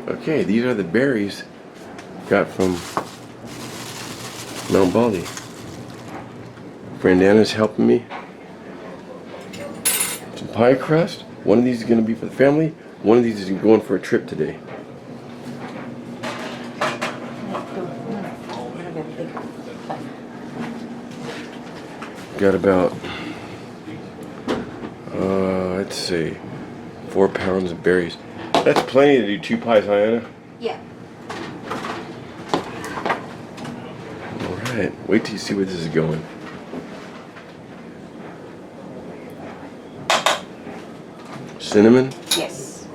Okay, these are the berries got from Mount Baldy. Friend Anna's helping me. Some pie crust. One of these is going to be for the family. One of these is going for a trip today. Got about, let's see, 4 pounds of berries. That's plenty to do 2 pies, huh, Anna? Yeah. Alright, wait till you see where this is going. Cinnamon? Yes.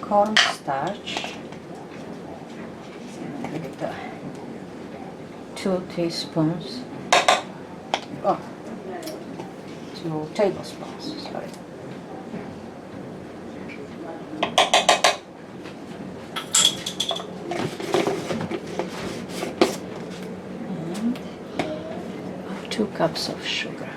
Cornstarch. 2 teaspoons. Oh, 2 tablespoons, sorry. And 2 cups of sugar.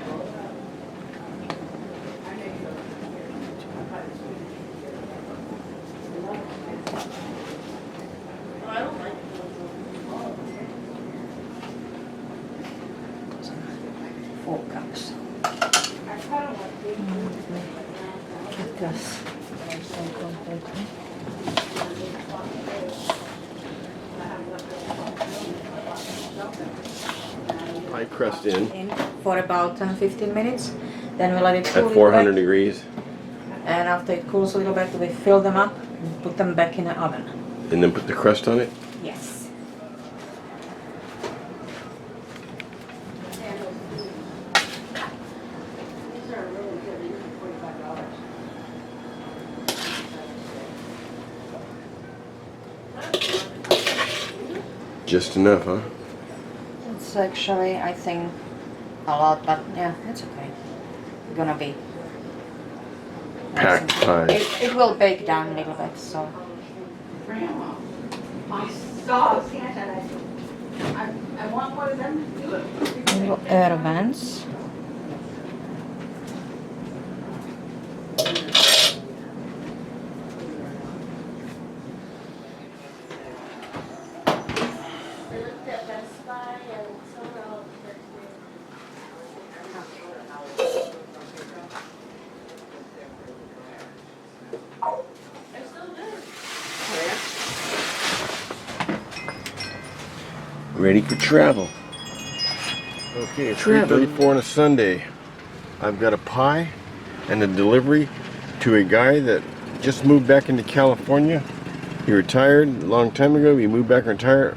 Pie crust in for about 10-15 minutes. Then we let it cool at 400 degrees. And after it cools a little bit, we fill them up and put them back in the oven. And then put the crust on it? Yes. Just enough, huh? It's actually, I think, a lot, but yeah, it's okay. It's gonna be Packed pie. It will bake down a little bit, so. Grandma, my sauce. I want one of them to do it. Little herbs. Ready for travel. Okay, it's 3:34 on a Sunday. I've got a pie and a delivery to a guy that just moved back into California. He retired a long time ago. He moved back to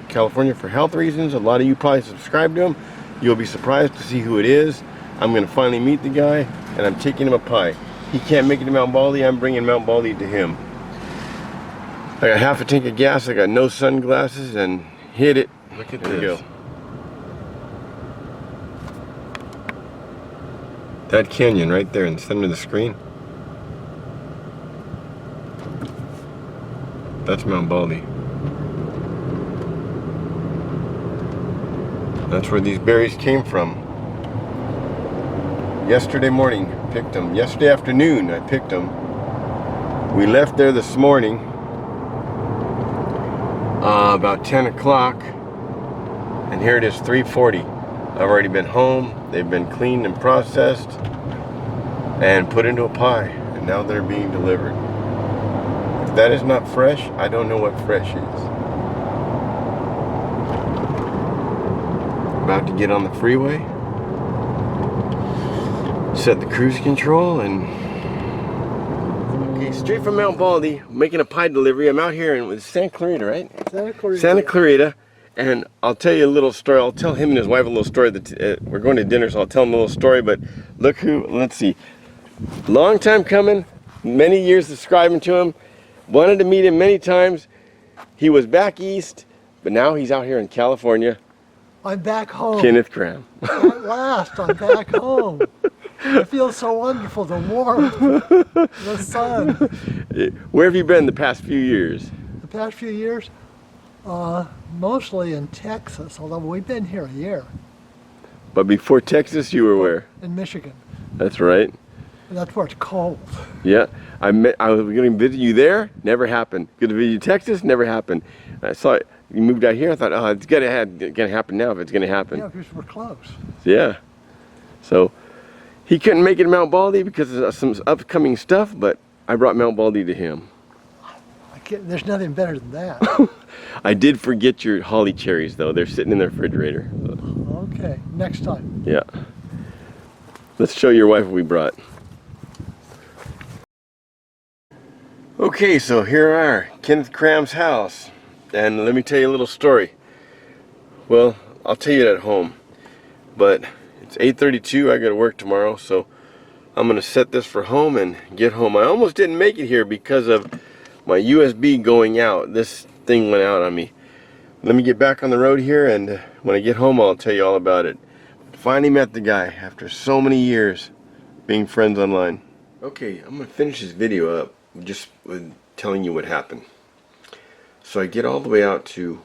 California for health reasons. A lot of you probably subscribe to him. You'll be surprised to see who it is. I'm going to finally meet the guy, and I'm taking him a pie. He can't make it to Mount Baldy. I'm bringing Mount Baldy to him. I got half a tank of gas. I got no sunglasses, and hit it. Look at this. Go. That canyon right there in the center of the screen. That's Mount Baldy. That's where these berries came from. Yesterday morning, picked them. Yesterday afternoon, I picked them. We left there this morning, about 10 o'clock. And here it is, 3:40. I've already been home. They've been cleaned and processed and put into a pie. And now they're being delivered. If that is not fresh, I don't know what fresh is. About to get on the freeway. Set the cruise control and... Okay, straight from Mount Baldy, making a pie delivery. I'm out here in Santa Clarita, right? Santa Clarita. Santa Clarita. And I'll tell you a little story. I'll tell him and his wife a little story. That we're going to dinner, so I'll tell him a little story. But look who, let's see. Long time coming, many years subscribing to him. Wanted to meet him many times. He was back east, but now he's out here in California. I'm back home. Kenneth Graham. At last, I'm back home. It feels so wonderful, the warmth, the sun. Where have you been the past few years? The past few years, mostly in Texas, although we've been here a year. But before Texas, you were where? In Michigan. That's right. And that's where it's cold. Yeah, I was going to visit you there. Never happened. Going to visit you Texas. Never happened. I saw it. You moved out here. I thought, oh, it's gonna happen now if it's gonna happen. Yeah, because we're close. Yeah. So he couldn't make it to Mount Baldy because of some upcoming stuff, but I brought Mount Baldy to him. There's nothing better than that. I did forget your holly cherries though. They're sitting in the refrigerator. Okay, next time. Yeah. Let's show your wife what we brought. Okay, so here we are, Kenneth Cram's house. And let me tell you a little story. Well, I'll tell you it at home. But it's 8:32, I got to work tomorrow, so I'm going to set this for home and get home. I almost didn't make it here because of my USB going out. This thing went out on me. Let me get back on the road here, and when I get home I'll tell you all about it. Finally met the guy after so many years being friends online. Okay, I'm going to finish this video up just with telling you what happened. So I get all the way out to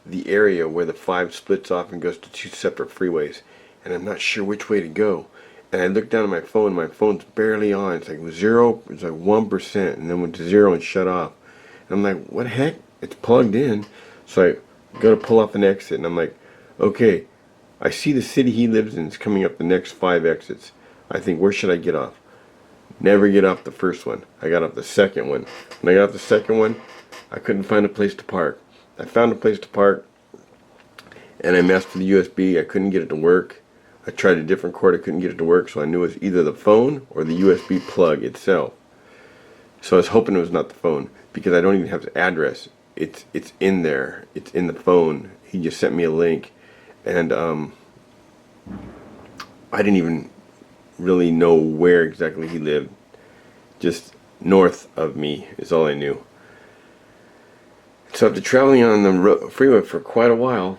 the area where the 5 splits off and goes to 2 separate freeways, and I'm not sure which way to go. And I look down at my phone's barely on. It's like 1%, and then went to 0 and shut off. And I'm like, what the heck? It's plugged in. So I go to pull off an exit, and I'm like, okay, I see the city he lives in is coming up the next 5 exits. I think, where should I get off? Never get off the first one. I got off the second one. When I got off the second one, I couldn't find a place to park. I found a place to park, and I messed with the USB. I couldn't get it to work. I tried a different cord. I couldn't get it to work, so I knew it was either the phone or the USB plug itself. So I was hoping it was not the phone, because I don't even have the address. It's in there. It's in the phone. He just sent me a link, and I didn't even really know where exactly he lived. Just north of me is all I knew. So after traveling on the freeway for quite a while,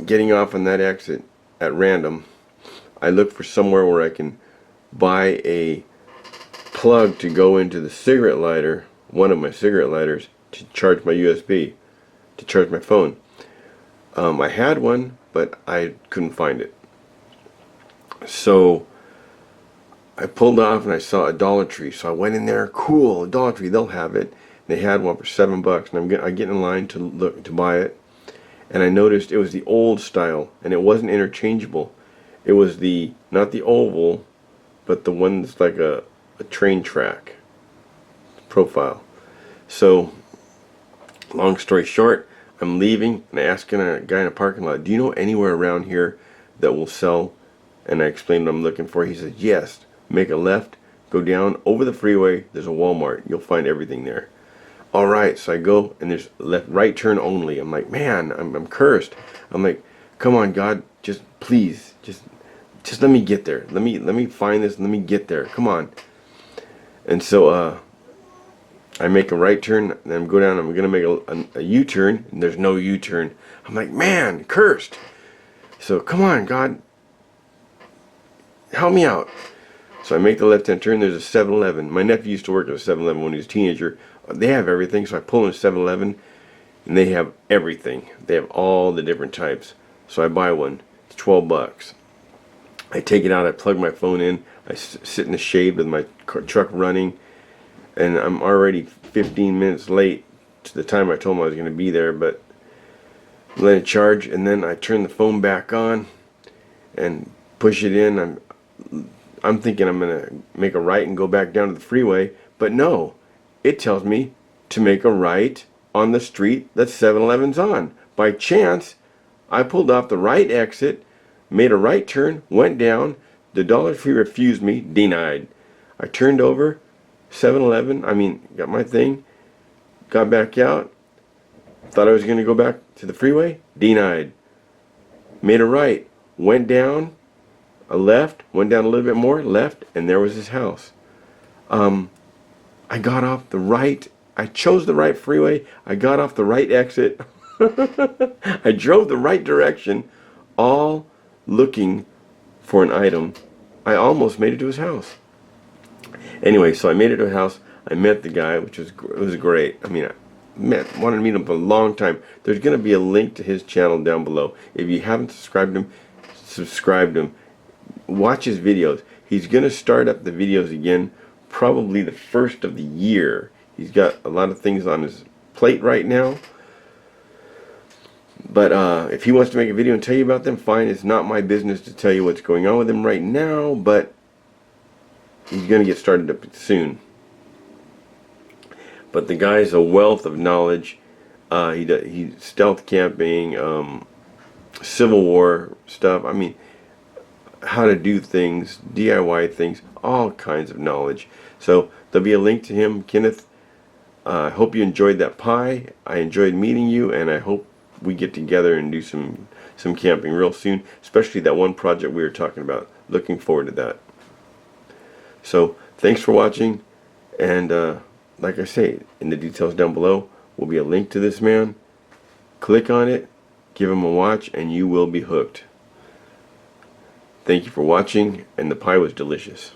getting off on that exit at random, I looked for somewhere where I can buy a plug to go into the cigarette lighter, one of my cigarette lighters, to charge my USB, to charge my phone. I had one, but I couldn't find it. So I pulled off and I saw a Dollar Tree. So I went in there. Cool, Dollar Tree, they'll have it. They had one for $7, and I get in line to buy it, and I noticed it was the old style, and it wasn't interchangeable. It was not the oval, but the one that's like a train track profile. So, long story short, I'm leaving, and I asking a guy in a parking lot, do you know anywhere around here that will sell? And I explained what I'm looking for. He says, yes, make a left, go down over the freeway, there's a Walmart, you'll find everything there. Alright, so I go, and there's right turn only. I'm like, man, I'm cursed. I'm like, come on, God, just please, just let me get there. Let me find this, let me get there. Come on. And so I make a right turn, and then go down. I'm gonna make a U-turn, and there's no U-turn. I'm like, man, cursed. So come on, God, help me out. So I make the left-hand turn. There's a 7-Eleven. My nephew used to work at a 7-Eleven when he was a teenager. They have everything, so I pull in a 7-Eleven, and they have everything. They have all the different types. So I buy one. It's $12. I take it out. I plug my phone in. I sit in the shade with my truck running, and I'm already 15 minutes late to the time I told him I was going to be there. But let it charge, and then I turn the phone back on and push it in. I'm thinking I'm going to make a right and go back down to the freeway, but no. It tells me to make a right on the street that 7-Eleven's on. By chance, I pulled off the right exit, made a right turn, went down. The Dollar Tree refused me, denied. I turned over, 7-Eleven, got my thing, got back out, thought I was going to go back to the freeway, denied. Made a right, went down, a left, went down a little bit more, left, and there was his house. I got off the right, I chose the right freeway, I got off the right exit, I drove the right direction, all looking for an item. I almost made it to his house. Anyway, so I made it to his house, I met the guy, which was great. I wanted to meet him for a long time. There's going to be a link to his channel down below. If you haven't subscribed to him, subscribe to him. Watch his videos. He's going to start up the videos again probably the first of the year. He's got a lot of things on his plate right now. But if he wants to make a video and tell you about them, fine. It's not my business to tell you what's going on with him right now, but he's going to get started up soon. But the guy's a wealth of knowledge. He stealth camping, Civil War stuff. I mean, how to do things, DIY things, all kinds of knowledge. So there'll be a link to him, Kenneth. I hope you enjoyed that pie. I enjoyed meeting you, and I hope we get together and do some camping real soon, especially that one project we were talking about. Looking forward to that. So thanks for watching, and like I say, in the details down below will be a link to this man. Click on it, give him a watch, and you will be hooked. Thank you for watching, and the pie was delicious.